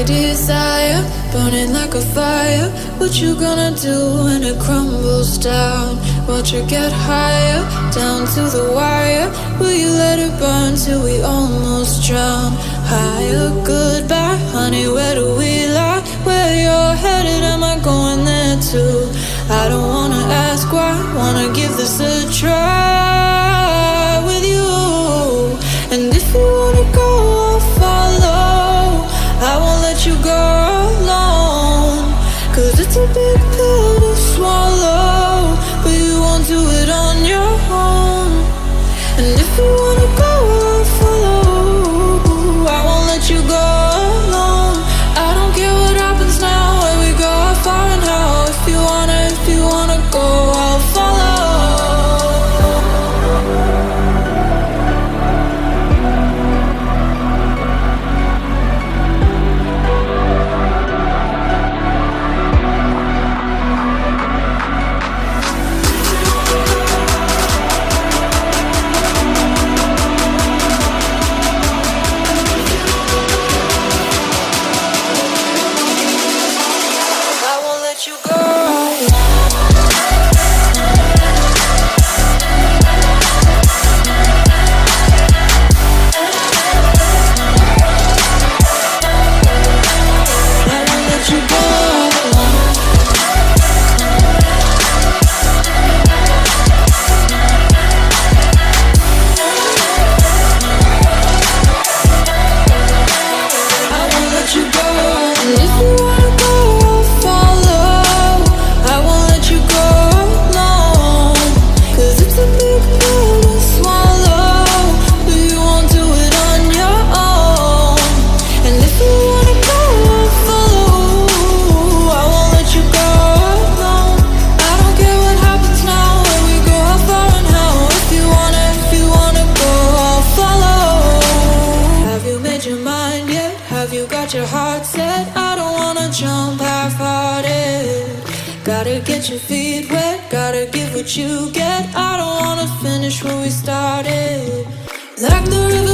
desire, burning like a fire. What you gonna do when it crumbles down? Watch it get higher, down to the wire. Will you let it burn till we almost drown? Higher, goodbye, honey, where do we lie? Where you're headed, am I going there too? I don't wanna ask why, wanna give this a try with you. And if you wanna go, I'll follow. I won't let you go alone, 'cause it's a big pill to swallow, but you won't do it on your own. And if you wanna go, I'll follow. I won't let you go alone. I don't care what happens now, where we go, how far and how. If you wanna go, I'll follow. Your heart set, I don't wanna jump half-hearted. Gotta get your feet wet, gotta give what you get. I don't wanna finish where we started. Like the river